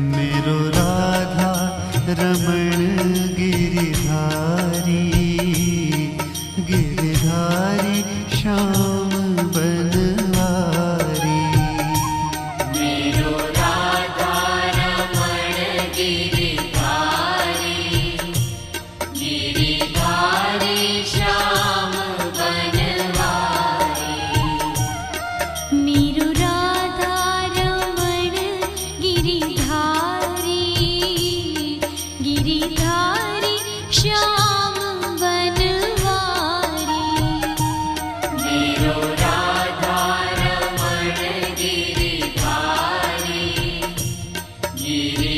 मेरो राधा रमण गिरिधारी, गिरिधारी श्याम बनवारी। मेरो राधा रमण गिरिधारी, गिरिधारी श्याम बनवारी। मेरो राधा रमण गिरिधारी, गिरिधारी श्याम बनवारी। मेरो राधा रमण गिरिधारी, गिरि